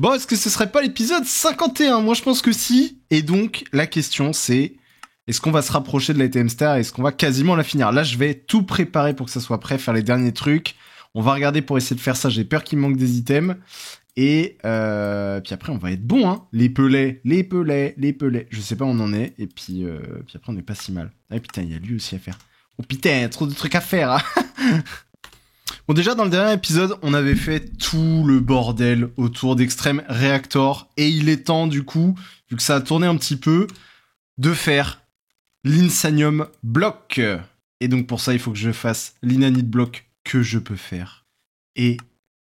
Bon, est-ce que ce serait pas l'épisode 51? Moi, je pense que si. Et donc, la question, c'est... Est-ce qu'on va se rapprocher de la TM Star? Est-ce qu'on va quasiment la finir? Là, je vais tout préparer pour que ça soit prêt, faire les derniers trucs. On va regarder pour essayer de faire ça. J'ai peur qu'il me manque des items. Et puis après, on va être bon, hein. Les pelets. Je sais pas où on en est. Et puis après, on est pas si mal. Ah putain, il y a lui aussi à faire. Oh putain, trop de trucs à faire, hein. Bon, déjà, dans le dernier épisode, on avait fait tout le bordel autour d'Extreme Reactor. Et il est temps, du coup, vu que ça a tourné un petit peu, de faire l'Insanium Block. Et donc, pour ça, il faut que je fasse l'Inanite Block que je peux faire. Et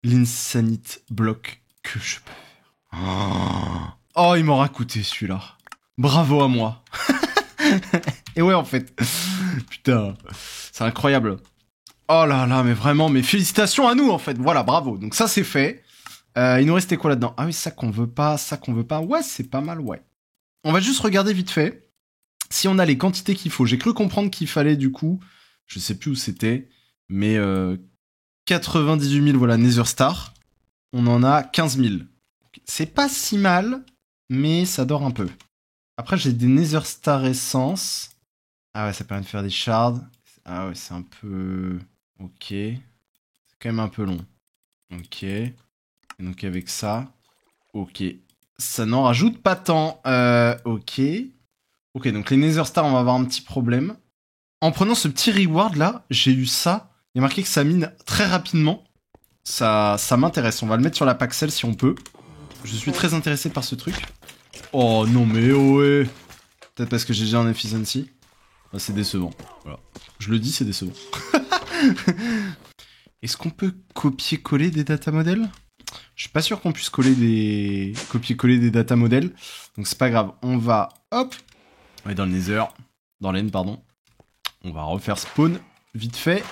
l'Insanite Block que je peux faire. Oh, il m'aura coûté, celui-là. Bravo à moi. Et ouais, en fait. Putain, c'est incroyable. Oh là là, mais vraiment, mais félicitations à nous, en fait. Voilà, bravo. Donc ça, c'est fait. Il nous restait quoi là-dedans? Ah oui, ça qu'on veut pas, ça qu'on veut pas. Ouais, c'est pas mal, ouais. On va juste regarder vite fait si on a les quantités qu'il faut. J'ai cru comprendre qu'il fallait, du coup, je sais plus où c'était, mais 98 000, voilà, Nether Star. On en a 15 000. C'est pas si mal, mais ça dort un peu. Après, j'ai des Nether Star Essence. Ah ouais, ça permet de faire des shards. Ah ouais, c'est un peu... Ok. C'est quand même un peu long. Ok. Et donc avec ça... Ok. Ça n'en rajoute pas tant. Ok. Ok, donc les Nether Stars, on va avoir un petit problème. En prenant ce petit reward là, j'ai eu ça. Il y a marqué que ça mine très rapidement. Ça m'intéresse. On va le mettre sur la Paxel si on peut. Je suis très intéressé par ce truc. Oh non mais ouais. Peut-être parce que j'ai déjà un efficiency. Ah, c'est décevant. Voilà. Je le dis, c'est décevant. Est-ce qu'on peut copier-coller des data models? Je suis pas sûr qu'on puisse copier-coller des data models. Donc c'est pas grave. On va, hop, on est dans le Nether, dans l'End, pardon. On va refaire spawn, vite fait,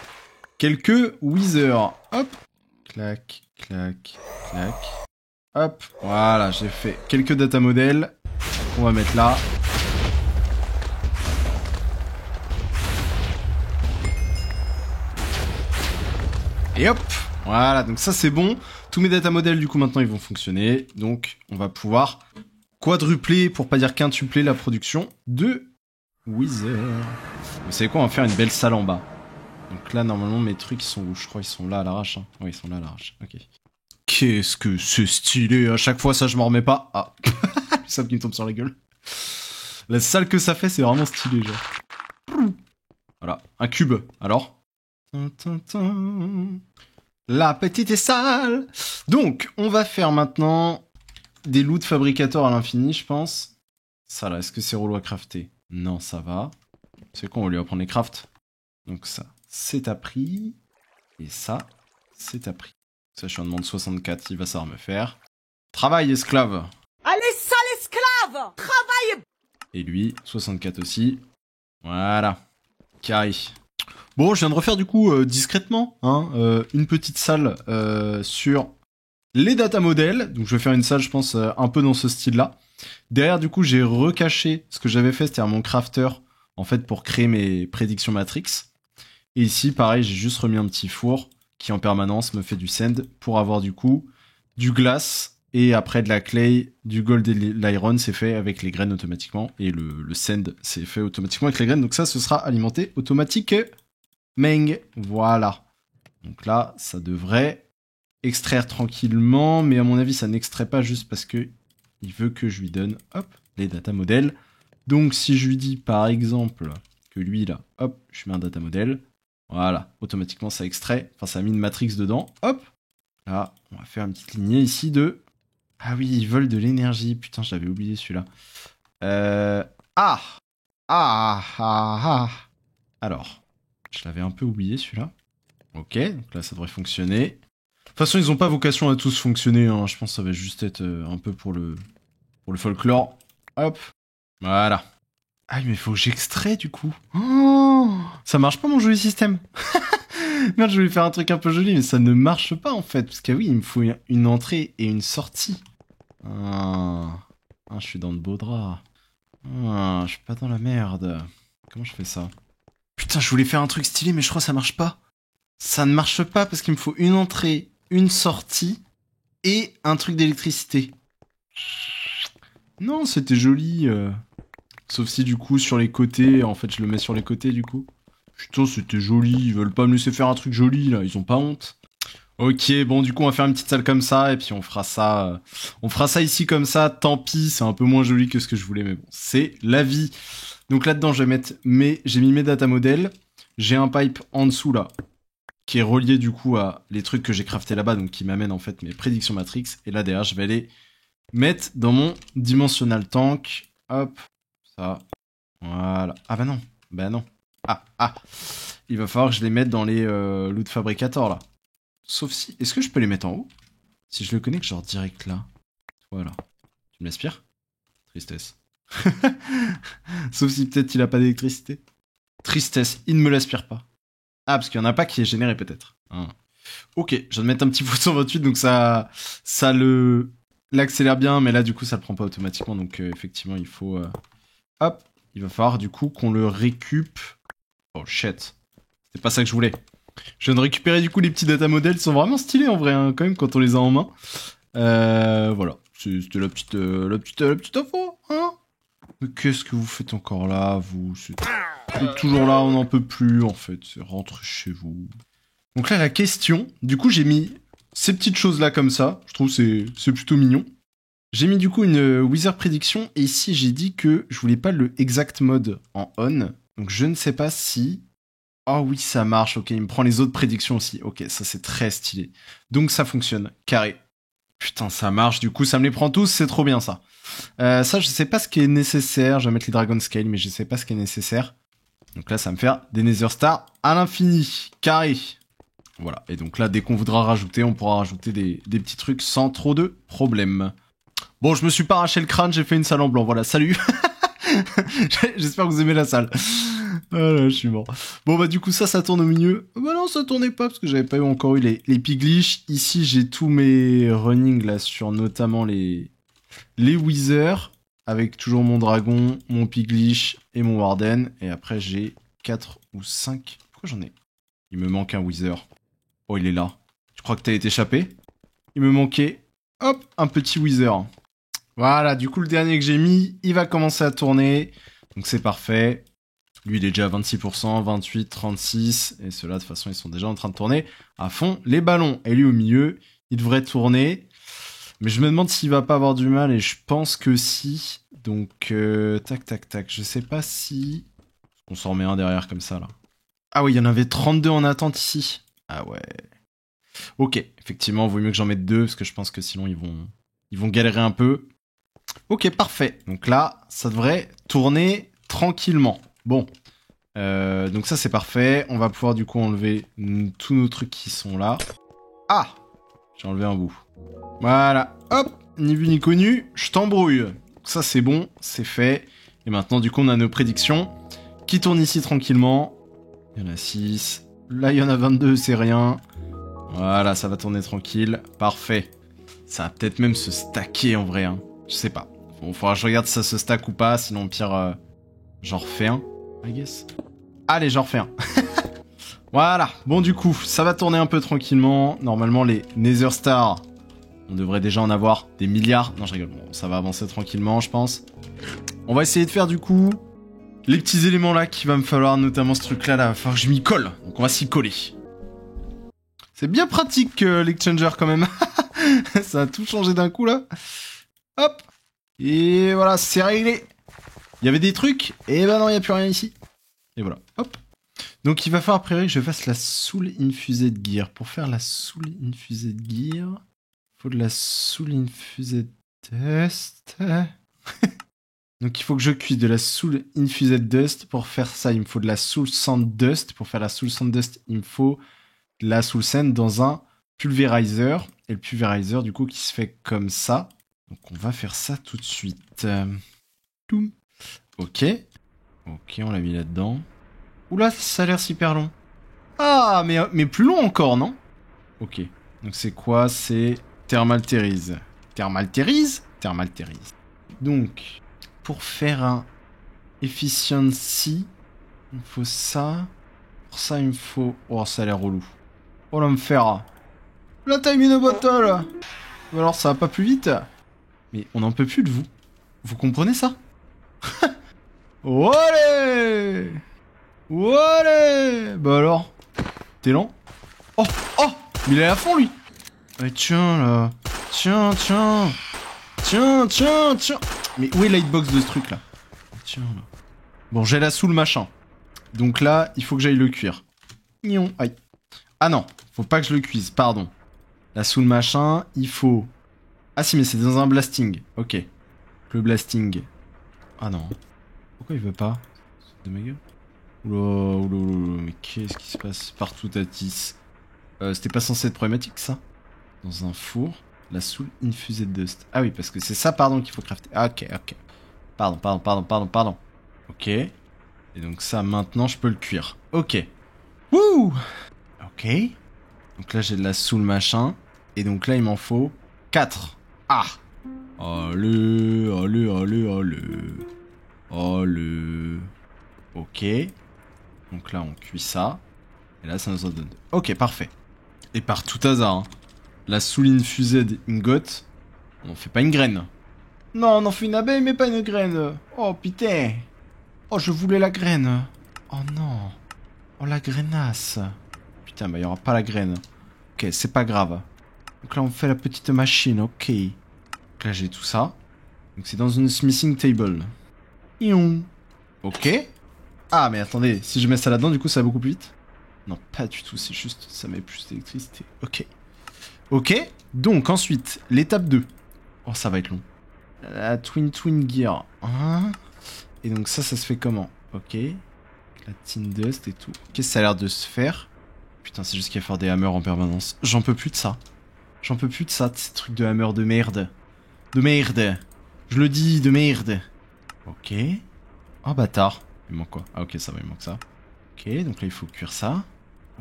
quelques Wither. Hop, clac, clac, clac. Hop, voilà, j'ai fait quelques data models. On va mettre là. Et hop, voilà, donc ça c'est bon. Tous mes data models du coup maintenant ils vont fonctionner. Donc on va pouvoir quadrupler, pour pas dire quintupler la production de Wither. Vous savez quoi, on va faire une belle salle en bas. Donc là normalement mes trucs ils sont où? Je crois qu'ils sont là à l'arrache. Hein. Oui, ils sont là à l'arrache, ok. Qu'est-ce que c'est stylé, à chaque fois ça je m'en remets pas. Ah, le sable qui me tombe sur la gueule. La salle que ça fait c'est vraiment stylé genre. Voilà, un cube, alors. La petite est sale. Donc, on va faire maintenant des loot fabricateurs à l'infini, je pense. Ça là, est-ce que c'est relou à crafter? Non, ça va. C'est quoi, on va lui apprendre les crafts. Donc ça, c'est à prix. Et ça, c'est à prix. Ça, je suis en demande 64, il va savoir me faire. Travail, esclave. Allez, sale esclave! Travaille! Et lui, 64 aussi. Voilà. Carré. Bon, je viens de refaire du coup discrètement une petite salle sur les data models. Donc je vais faire une salle, je pense, un peu dans ce style-là. Derrière, du coup, j'ai recaché ce que j'avais fait, c'est-à-dire mon crafter, en fait, pour créer mes prédictions Matrix. Et ici, pareil, j'ai juste remis un petit four qui, en permanence, me fait du sand pour avoir, du coup, du glace et après de la clay, du gold et l'iron, c'est fait avec les graines automatiquement. Et le sand, c'est fait automatiquement avec les graines. Donc ça, ce sera alimenté automatique. Meng, voilà. Donc là, ça devrait extraire tranquillement, mais à mon avis, ça n'extrait pas juste parce que il veut que je lui donne, hop, les data models. Donc si je lui dis, par exemple, que lui, là, hop, je mets un data model, voilà, automatiquement, ça extrait, enfin, ça a mis une matrix dedans, hop. Là, on va faire une petite lignée ici de... Ah oui, ils veulent de l'énergie, putain, j'avais oublié celui-là. Alors... Je l'avais un peu oublié celui-là. Ok, donc là ça devrait fonctionner. De toute façon, ils ont pas vocation à tous fonctionner. Hein. Je pense que ça va juste être un peu pour le folklore. Hop, voilà. Ah mais faut que j'extrais du coup. Oh, ça marche pas mon joli système. Merde, je voulais faire un truc un peu joli, mais ça ne marche pas en fait. Parce que oui, il me faut une entrée et une sortie. Ah, je suis dans de beaux draps. Ah, je suis pas dans la merde. Comment je fais ça? Putain, je voulais faire un truc stylé, mais je crois que ça marche pas. Ça ne marche pas parce qu'il me faut une entrée, une sortie et un truc d'électricité. Non, c'était joli. Sauf si du coup sur les côtés, en fait je le mets sur les côtés du coup. Putain, c'était joli, ils veulent pas me laisser faire un truc joli là, ils ont pas honte. Ok, bon du coup on va faire une petite salle comme ça et puis on fera ça ici comme ça, tant pis, c'est un peu moins joli que ce que je voulais mais bon, c'est la vie. Donc là-dedans je vais mettre j'ai mis mes data models, j'ai un pipe en dessous là qui est relié du coup à les trucs que j'ai crafté là-bas, donc qui m'amène en fait mes prédictions Matrix, et là derrière je vais aller mettre dans mon dimensional tank, hop, ça, voilà, ah bah non, il va falloir que je les mette dans les loot fabricators là. Sauf si... Est-ce que je peux les mettre en haut? Si je le connecte genre direct là. Voilà. Tu me l'aspires? Tristesse. Sauf si peut-être il a pas d'électricité. Tristesse, il ne me l'aspire pas. Ah, parce qu'il n'y en a pas qui est généré peut-être. Hein. Ok, je viens de mettre un petit pouce 128, donc ça l'accélère bien, mais là du coup ça le prend pas automatiquement, donc effectivement il faut... Hop, il va falloir du coup qu'on le récup. Oh shit. C'est pas ça que je voulais. Je viens de récupérer du coup les petits data models, ils sont vraiment stylés en vrai, hein, quand même, quand on les a en main. Voilà, c'était la petite info, hein. Mais qu'est-ce que vous faites encore là, vous? C'est toujours là, on n'en peut plus, en fait. Rentrez chez vous. Donc là, la question, du coup, j'ai mis ces petites choses-là comme ça. Je trouve que c'est plutôt mignon. J'ai mis du coup une Wither prédiction, et ici, j'ai dit que je voulais pas le exact mode en on. Donc je ne sais pas si... Oh oui, ça marche, ok, il me prend les autres prédictions aussi. Ok, ça c'est très stylé. Donc ça fonctionne, carré. Putain, ça marche, du coup ça me les prend tous, c'est trop bien ça. Ça, je sais pas ce qui est nécessaire, je vais mettre les Dragon Scale, mais je sais pas ce qui est nécessaire. Donc là, ça va me faire des Nether Stars à l'infini, carré. Voilà, et donc là, dès qu'on voudra rajouter, on pourra rajouter des petits trucs sans trop de problèmes. Bon, je me suis pas arraché le crâne, j'ai fait une salle en blanc, voilà, salut. J'espère que vous aimez la salle. Ah là, je suis mort. Bon bah du coup ça tourne au milieu. Bah non, ça tournait pas parce que j'avais pas encore eu les piglish. Ici j'ai tous mes running là sur notamment les Wither, avec toujours mon dragon, mon piglish et mon warden. Et après j'ai 4 ou 5. Pourquoi j'en ai? Il me manque un Wither. Oh, il est là. Je crois que t'as été échappé. Il me manquait, hop, un petit Wither. Voilà, du coup le dernier que j'ai mis, il va commencer à tourner. Donc c'est parfait. Lui, il est déjà à 26%, 28, 36. Et ceux-là, de toute façon, ils sont déjà en train de tourner à fond les ballons. Et lui, au milieu, il devrait tourner. Mais je me demande s'il va pas avoir du mal. Et je pense que si. Donc, tac. Je sais pas si... On s'en remet un derrière comme ça, là. Ah oui, il y en avait 32 en attente ici. Ah ouais. Ok, effectivement, il vaut mieux que j'en mette 2. Parce que je pense que sinon, ils vont galérer un peu. Ok, parfait. Donc là, ça devrait tourner tranquillement. Bon, donc ça c'est parfait. On va pouvoir du coup enlever tous nos trucs qui sont là. Ah, j'ai enlevé un bout. Voilà, hop, ni vu ni connu, je t'embrouille. Ça c'est bon, c'est fait. Et maintenant du coup on a nos prédictions qui tournent ici tranquillement. Il y en a 6. Là il y en a 22, c'est rien. Voilà, ça va tourner tranquille. Parfait. Ça va peut-être même se stacker en vrai, hein. Je sais pas. Bon, faudra que je regarde si ça se stack ou pas, sinon pire, j'en refais un. I guess. Allez, j'en refais un. Voilà. Bon, du coup, ça va tourner un peu tranquillement. Normalement, les Nether Stars, on devrait déjà en avoir des milliards. Non, je rigole. Bon, ça va avancer tranquillement, je pense. On va essayer de faire, du coup, les petits éléments là qu'il va me falloir, notamment ce truc-là, là, va falloir que je m'y colle. Donc, on va s'y coller. C'est bien pratique, l'exchanger, quand même. Ça a tout changé d'un coup, là. Hop. Et voilà, c'est réglé. Il y avait des trucs, et ben non, il n'y a plus rien ici. Et voilà, hop. Donc il va falloir a priori que je fasse la Soul Infused Gear. Pour faire la Soul Infused Gear, il faut de la Soul Infused Dust. Donc il faut que je cuise de la Soul Infused Dust. Pour faire ça, il me faut de la Soul Sand Dust. Pour faire la Soul Sand Dust, il me faut de la Soul Sand dans un pulverizer. Et le pulverizer, du coup, qui se fait comme ça. Donc on va faire ça tout de suite. Ok. Ok, on l'a mis là-dedans. Oula, ça a l'air super long. Ah, mais plus long encore, non? Ok. Donc c'est quoi? C'est Thermal Terrease. Thermal Terrease? Thermal Terrease. Donc, pour faire un Efficiency, il me faut ça. Pour ça, il me faut... Oh, ça a l'air relou. Oh, là, me faire... La time in a bottle. Alors ça va pas plus vite? Mais on n'en peut plus de vous. Vous comprenez ça? Allez! Allez! Bah alors? T'es lent? Oh! Oh! Mais il est à fond lui! Ouais, tiens là! Tiens! Mais où est la hitbox de ce truc là? Tiens là. Bon, j'ai la sous le machin. Donc là, il faut que j'aille le cuire. Nion. Aïe. Ah non, faut pas que je le cuise, pardon. La sous le machin, il faut... Ah si, mais c'est dans un blasting. Ok. Le blasting. Ah non. Pourquoi il veut pas? C'est de ma gueule. Oula, mais qu'est-ce qui se passe partout à Tis? C'était pas censé être problématique ça? Dans un four, la soul infusée de dust. Ah oui, parce que c'est ça, pardon, qu'il faut crafter. Ah, ok. Pardon. Ok. Et donc ça, maintenant, je peux le cuire. Ok. Wouh! Ok. Donc là, j'ai de la soul machin. Et donc là, il m'en faut 4. Ah! Allez. Ok. Donc là, on cuit ça. Et là, ça nous en donne 2. Ok, parfait. Et par tout hasard, hein, la soul infused ingot, on en fait pas une graine. Non, on en fait une abeille, mais pas une graine. Oh, putain. Oh, je voulais la graine. Oh non. Oh, la grainasse. Putain, bah, il y aura pas la graine. Ok, c'est pas grave. Donc là, on fait la petite machine, ok. Donc là, j'ai tout ça. Donc c'est dans une smithing table. Ion. Ok. Ah, mais attendez, si je mets ça là-dedans, du coup, ça va beaucoup plus vite? Non, pas du tout, c'est juste, ça met plus d'électricité. Ok. Ok, donc ensuite, l'étape 2. Oh, ça va être long. La twin gear. Hein? Et donc ça se fait comment? Ok. La tin dust et tout. Qu'est-ce que ça a l'air de se faire? Putain, c'est juste qu'il va faire des hammers en permanence. J'en peux plus de ça. J'en peux plus de ça, de ces trucs de hammer de merde. De merde. Je le dis, de merde. Ok. Oh, bâtard. Il manque quoi? Ah, ok, ça va, il manque ça. Ok, donc là, il faut cuire ça.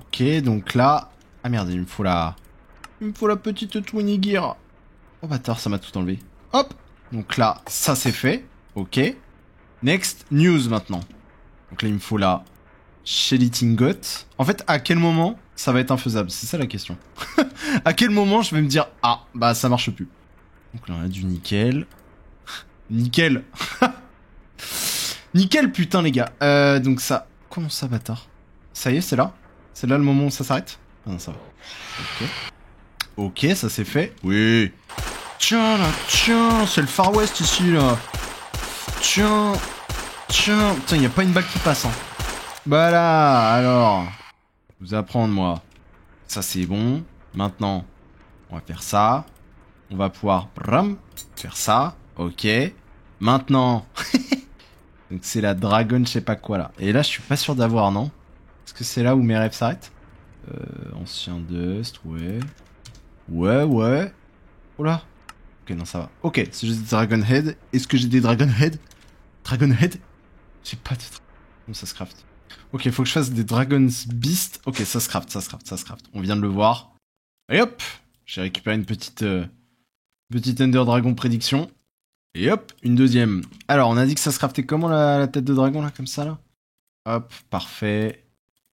Ok, donc là... Ah, merde, il me faut la... Il me faut la petite twin gear. Oh, bâtard, ça m'a tout enlevé. Hop. Donc là, ça, c'est fait. Ok. Next, news, maintenant. Donc là, il me faut la... Shelly Tingot. En fait, à quel moment ça va être infaisable? C'est ça la question. À quel moment je vais me dire ah bah ça marche plus. Donc là on a du nickel. Nickel. Nickel putain les gars. Donc ça. Comment ça bâtard? Ça y est c'est là? C'est là le moment où ça s'arrête? Ah non ça va. Ok. Ok ça c'est fait. Oui. Tiens là, tiens, c'est le Far West ici là. Tiens. Putain y a pas une balle qui passe hein. Bah là, alors, vous apprendre moi. Ça c'est bon. Maintenant, on va faire ça. On va pouvoir faire ça. Ok. Maintenant, donc c'est la dragon, je sais pas quoi là. Et là, je suis pas sûr d'avoir, non? Est-ce que c'est là où mes rêves s'arrêtent? Ancien dust, ouais. Ouais. Oh là. Ok, non, ça va. Ok, c'est juste des dragon head. Est-ce que j'ai des dragon head? Dragon head? J'ai pas de... Bon, ça se craft. Ok, faut que je fasse des Dragon's Beast. Ok, ça se craft. On vient de le voir. Et hop, j'ai récupéré une petite Ender Dragon prédiction. Et hop, une deuxième. Alors, on a dit que ça se craftait comment la tête de dragon là, comme ça là? Hop, parfait.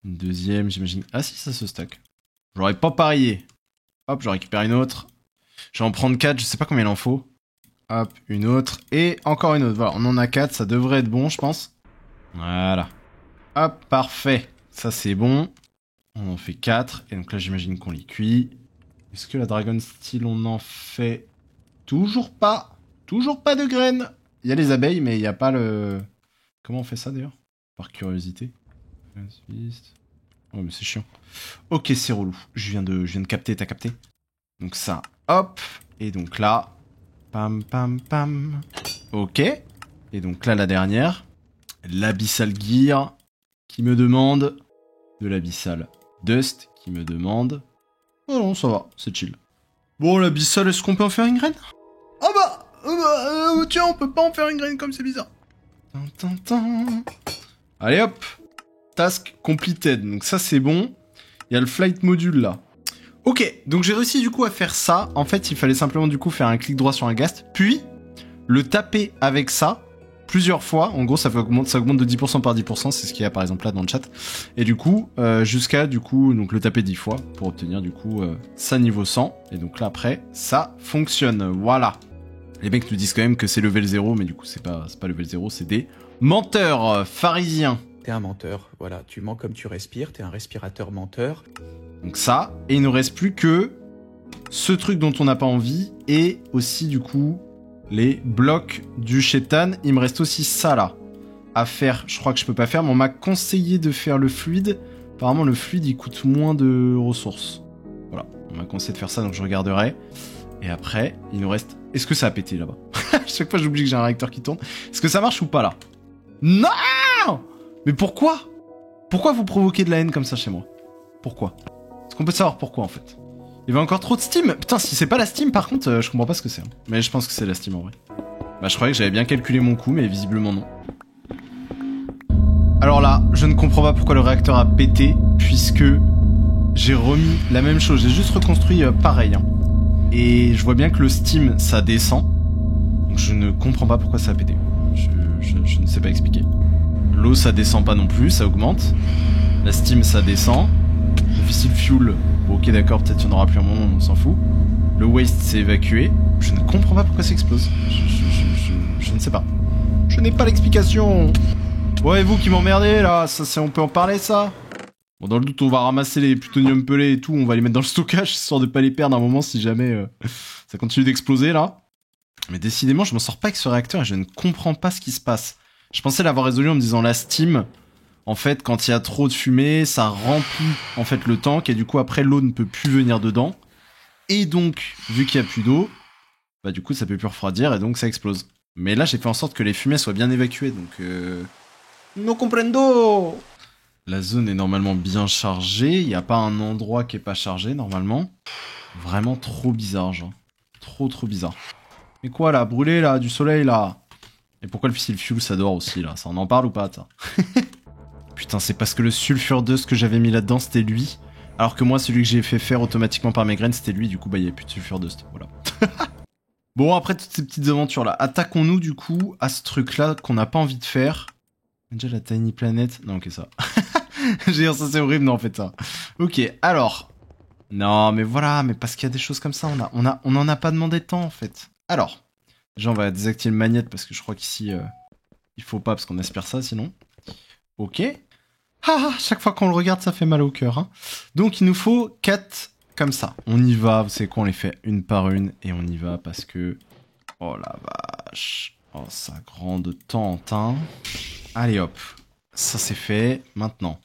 Une deuxième, j'imagine. Ah si, ça se stack. J'aurais pas parié. Hop, je récupère une autre. Je vais en prendre 4, je sais pas combien il en faut. Hop, une autre. Et encore une autre. Voilà, on en a 4, ça devrait être bon, je pense. Voilà. Hop, parfait. Ça, c'est bon. On en fait 4. Et donc là, j'imagine qu'on les cuit. Est-ce que la Dragon Steel, on en fait... Toujours pas. Toujours pas de graines. Il y a les abeilles, mais il n'y a pas le... Comment on fait ça, d'ailleurs? Par curiosité. Oh, mais c'est chiant. Ok, c'est relou. Je viens de capter, t'as capté? Donc ça, hop. Et donc là... Pam, pam, pam. Ok. Et donc là, la dernière. L'Abyssal Gear... qui me demande de l'Abyssal Dust, qui me demande... Oh non, ça va, c'est chill. Bon, l'Abyssal, est-ce qu'on peut en faire une graine? Ah bah, tiens, on peut pas en faire une graine comme c'est bizarre. Allez hop, task completed, donc ça c'est bon. Il y a le flight module là. Ok, donc j'ai réussi du coup à faire ça. En fait, il fallait simplement du coup faire un clic droit sur un ghast, puis le taper avec ça plusieurs fois. En gros, ça augmente de 10% par 10%, c'est ce qu'il y a par exemple là dans le chat. Et du coup, jusqu'à du coup, donc le taper 10 fois pour obtenir du coup ça niveau 100. Et donc là après, ça fonctionne. Voilà. Les mecs nous disent quand même que c'est level 0, mais du coup c'est pas level 0, c'est des menteurs pharisiens. T'es un menteur, voilà, tu mens comme tu respires, t'es un respirateur menteur. Donc ça, et il ne reste plus que ce truc dont on n'a pas envie, et aussi du coup les blocs du chétan. Il me reste aussi ça là à faire, je crois que je peux pas faire, mais on m'a conseillé de faire le fluide. Apparemment le fluide il coûte moins de ressources. Voilà, on m'a conseillé de faire ça, donc je regarderai. Et après, il nous reste... Est-ce que ça a pété là-bas? Chaque fois j'oublie que j'ai un réacteur qui tourne. Est-ce que ça marche ou pas là? Non! Mais pourquoi? Pourquoi vous provoquez de la haine comme ça chez moi? Pourquoi? Est-ce qu'on peut savoir pourquoi en fait? Il y avait encore trop de Steam. Putain, si c'est pas la Steam par contre, je comprends pas ce que c'est. Hein. Mais je pense que c'est la Steam en vrai. Bah je croyais que j'avais bien calculé mon coût, mais visiblement non. Alors là, je ne comprends pas pourquoi le réacteur a pété, puisque j'ai remis la même chose. J'ai juste reconstruit pareil. Hein. Et je vois bien que le Steam, ça descend. Donc je ne comprends pas pourquoi ça a pété. Je ne sais pas expliquer. L'eau, ça descend pas non plus, ça augmente. La Steam, ça descend. Le fissile fuel, bon, ok d'accord, peut-être qu'il y en aura plus un moment, on s'en fout. Le waste s'est évacué. Je ne comprends pas pourquoi ça explose. Je ne sais pas. Je n'ai pas l'explication. Ouais, vous qui m'emmerdez là, ça, on peut en parler ça? Bon, dans le doute, on va ramasser les plutonium pelés et tout, on va les mettre dans le stockage, histoire de pas les perdre à un moment si jamais ça continue d'exploser là. Mais décidément, je m'en sors pas avec ce réacteur et je ne comprends pas ce qui se passe. Je pensais l'avoir résolu en me disant la Steam, en fait, quand il y a trop de fumée, ça remplit en fait le tank et du coup après l'eau ne peut plus venir dedans. Et donc, vu qu'il y a plus d'eau, bah du coup ça peut plus refroidir et donc ça explose. Mais là j'ai fait en sorte que les fumées soient bien évacuées, donc no comprendo. La zone est normalement bien chargée, il n'y a pas un endroit qui est pas chargé normalement. Vraiment trop bizarre, genre. Trop bizarre. Mais quoi là, brûlé là, du soleil là? Et pourquoi le fissile fuel ça dort aussi là? Ça on en parle ou pas ça? Putain, c'est parce que le sulfur dust que j'avais mis là-dedans c'était lui. Alors que moi celui que j'ai fait faire automatiquement par mes graines c'était lui, du coup bah il n'y avait plus de sulfur dust, voilà. Bon, après toutes ces petites aventures là, attaquons-nous du coup à ce truc là qu'on n'a pas envie de faire. Déjà la tiny planet, non ok ça. J'ai dit ça c'est horrible, non en fait ça. Ok, alors. Non mais voilà, mais parce qu'il y a des choses comme ça, on en a pas demandé de temps en fait. Alors. Déjà, on va désactiver le magnet parce que je crois qu'ici, il faut pas parce qu'on aspire ça sinon. Ok. Ah, chaque fois qu'on le regarde, ça fait mal au cœur. Hein. Donc, il nous faut 4 comme ça. On y va, vous savez quoi, on les fait une par une et on y va parce que... Oh la vache. Oh, ça grande tente, hein. Allez hop. Ça, c'est fait. Maintenant.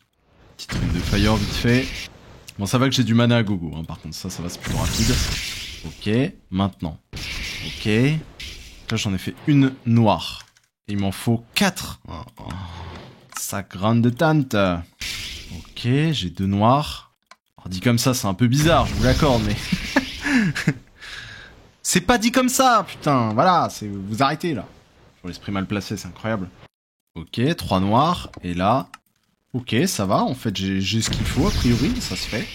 Petit truc de fire vite fait. Bon, ça va que j'ai du mana à gogo. Hein. Par contre, ça va, c'est plutôt rapide. Ok. Maintenant. Ok. Là, j'en ai fait une noire. Et il m'en faut 4. Oh, ça grande tante. Ok, j'ai 2 noirs. Alors, dit comme ça, c'est un peu bizarre, je vous l'accorde, mais... c'est pas dit comme ça, putain. Voilà, vous arrêtez, là. Pour l'esprit mal placé, c'est incroyable. Ok, 3 noirs. Et là... Ok, ça va. En fait, j'ai ce qu'il faut, a priori. Ça se fait.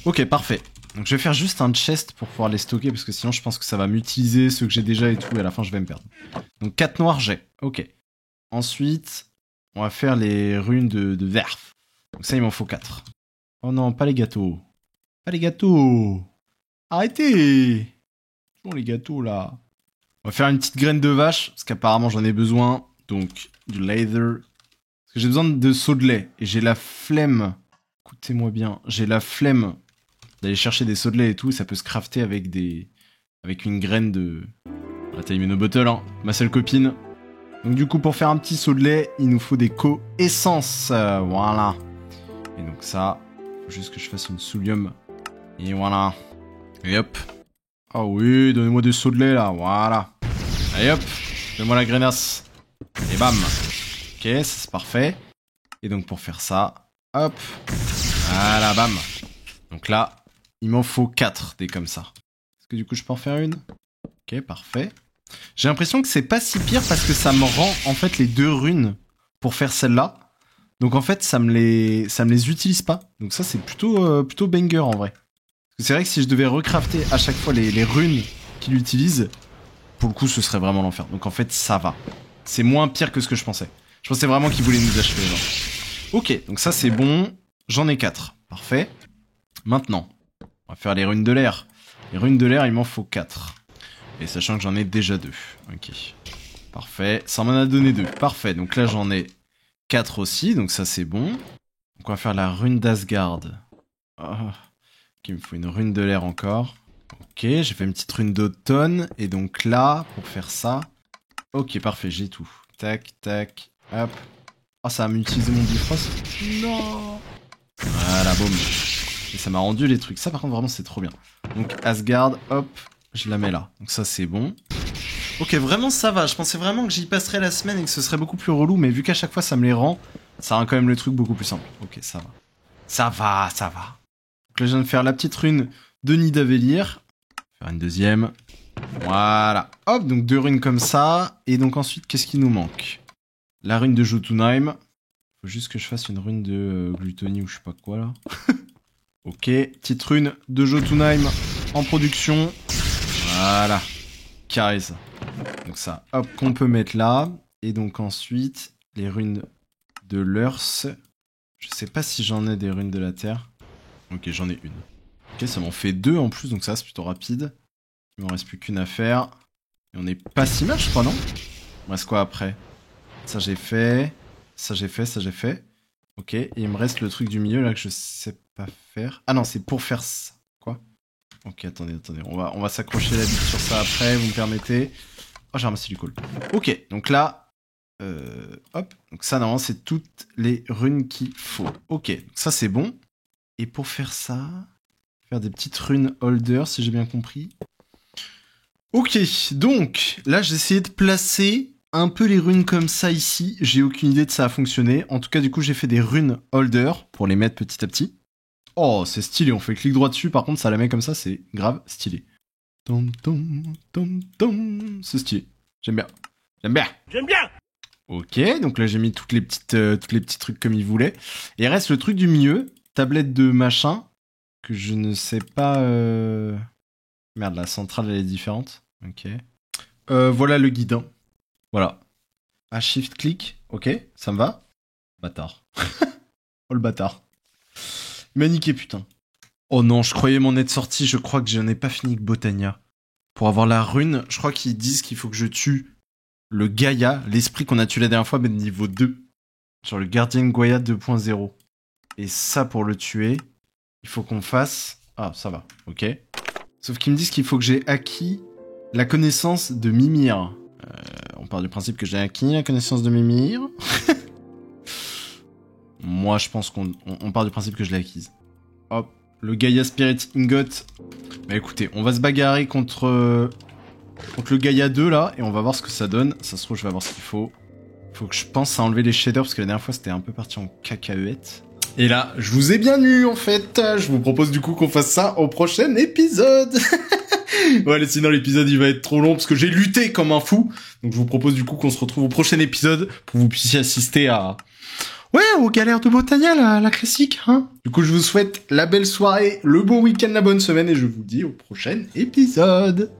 Ok, parfait. Donc je vais faire juste un chest pour pouvoir les stocker parce que sinon je pense que ça va m'utiliser ceux que j'ai déjà et tout et à la fin je vais me perdre. Donc 4 noirs j'ai, ok. Ensuite, on va faire les runes de verf. Donc ça il m'en faut 4. Oh non, pas les gâteaux. Pas les gâteaux. Arrêtez. Bon les gâteaux là. On va faire une petite graine de vache parce qu'apparemment j'en ai besoin. Donc du leather. Parce que j'ai besoin de seaux de lait et j'ai la flemme. Écoutez-moi bien, j'ai la flemme d'aller chercher des seaux de lait et tout, ça peut se crafter avec une graine de... La Time Bottle, hein, ma seule copine. Donc du coup, pour faire un petit seau de lait, il nous faut des co-essences, voilà. Et donc ça, faut juste que je fasse une soulium. Et voilà. Et hop. Ah oui, donnez-moi des seaux de lait, là, voilà. Allez hop, donne-moi la grenasse. Et bam. Ok, ça c'est parfait. Et donc pour faire ça, hop. Voilà, bam. Donc là... Il m'en faut 4 des comme ça. Est-ce que du coup je peux en faire une? Ok, parfait. J'ai l'impression que c'est pas si pire parce que ça me rend en fait les 2 runes pour faire celle-là. Donc en fait ça me les utilise pas. Donc ça c'est plutôt banger en vrai. Parce que c'est vrai que si je devais recrafter à chaque fois les runes qu'il utilise, pour le coup ce serait vraiment l'enfer. Donc en fait ça va. C'est moins pire que ce que je pensais. Je pensais vraiment qu'ils voulaient nous achever, genre. Ok, donc ça c'est bon. J'en ai 4. Parfait. Maintenant, on va faire les runes de l'air. Les runes de l'air, il m'en faut 4. Et sachant que j'en ai déjà 2. Ok. Parfait. Ça m'en a donné 2. Parfait. Donc là, j'en ai 4 aussi. Donc ça, c'est bon. Donc on va faire la rune d'Asgard. Oh. Ok, il me faut une rune de l'air encore. Ok, j'ai fait une petite rune d'automne. Et donc là, pour faire ça... Ok, parfait, j'ai tout. Tac, tac, hop. Oh, ça va m'utiliser mon Bifrost. Non. Voilà, boum. Et ça m'a rendu les trucs. Ça, par contre, vraiment, c'est trop bien. Donc Asgard, hop, je la mets là. Donc ça, c'est bon. Ok, vraiment, ça va. Je pensais vraiment que j'y passerais la semaine et que ce serait beaucoup plus relou. Mais vu qu'à chaque fois, ça me les rend, ça rend quand même le truc beaucoup plus simple. Ok, ça va. Ça va, ça va. Donc là, je viens de faire la petite rune de Nidavellir. Faire une deuxième. Voilà. Hop, donc 2 runes comme ça. Et donc ensuite, qu'est-ce qui nous manque? La rune de Jotunheim. Faut juste que je fasse une rune de Gluttony ou je sais pas quoi là. Ok, petite rune de Jotunheim en production. Voilà. Carré ça. Donc ça, hop, qu'on peut mettre là. Et donc ensuite, les runes de l'Earth. Je sais pas si j'en ai des runes de la Terre. Ok, j'en ai une. Ok, ça m'en fait 2 en plus, donc ça c'est plutôt rapide. Il m'en reste plus qu'une à faire. Et on est pas si mal, je crois, non? Il me reste quoi après? Ça j'ai fait. Ça j'ai fait, ça j'ai fait. Ok, et il me reste le truc du milieu là que je sais pas faire. Ah non, c'est pour faire ça. Quoi? Ok, attendez. On va s'accrocher la bite sur ça après, vous me permettez. Oh, j'ai ramassé du coal. Ok, donc là... hop. Donc ça, normalement, c'est toutes les runes qu'il faut. Ok, donc ça c'est bon. Et pour faire ça... Faire des petites runes holder, si j'ai bien compris. Ok, donc là j'ai essayé de placer un peu les runes comme ça ici. J'ai aucune idée de ça a fonctionné. En tout cas, du coup, j'ai fait des runes holder pour les mettre petit à petit. Oh, c'est stylé. On fait clic droit dessus. Par contre, ça la met comme ça, c'est grave stylé. Tom, tom, tom, tom. C'est stylé. J'aime bien. J'aime bien. J'aime bien. Ok, donc là j'ai mis tous les petits trucs comme il voulait. Et il reste le truc du milieu, tablette de machin, que je ne sais pas... Merde, la centrale elle est différente. Ok. Voilà le guide. Hein. Voilà. Ah, shift click. Ok, ça me va. Bâtard. Oh le bâtard. Maniqué putain. Oh non, je croyais m'en être sorti, je crois que j'en ai pas fini que Botania. Pour avoir la rune, je crois qu'ils disent qu'il faut que je tue le Gaïa, l'esprit qu'on a tué la dernière fois, mais de niveau 2. Genre le gardien Goya 2.0. Et ça, pour le tuer, il faut qu'on fasse... Ah, ça va, ok. Sauf qu'ils me disent qu'il faut que j'ai acquis la connaissance de Mimir. On part du principe que j'ai acquis la connaissance de Mimir. Moi, je pense qu'on part du principe que je l'ai acquise. Hop, le Gaïa Spirit Ingot. Bah écoutez, on va se bagarrer contre le Gaïa 2 là, et on va voir ce que ça donne. Ça se trouve, je vais avoir ce qu'il faut. Faut que je pense à enlever les shaders, parce que la dernière fois, c'était un peu parti en cacahuète. Et là, je vous ai bien eu, en fait. Je vous propose du coup qu'on fasse ça au prochain épisode. Ouais, sinon l'épisode, il va être trop long, parce que j'ai lutté comme un fou. Donc je vous propose du coup qu'on se retrouve au prochain épisode, pour que vous puissiez assister à... Ouais, aux galères de Botania, la classique, hein. Du coup, je vous souhaite la belle soirée, le bon week-end, la bonne semaine, et je vous dis au prochain épisode.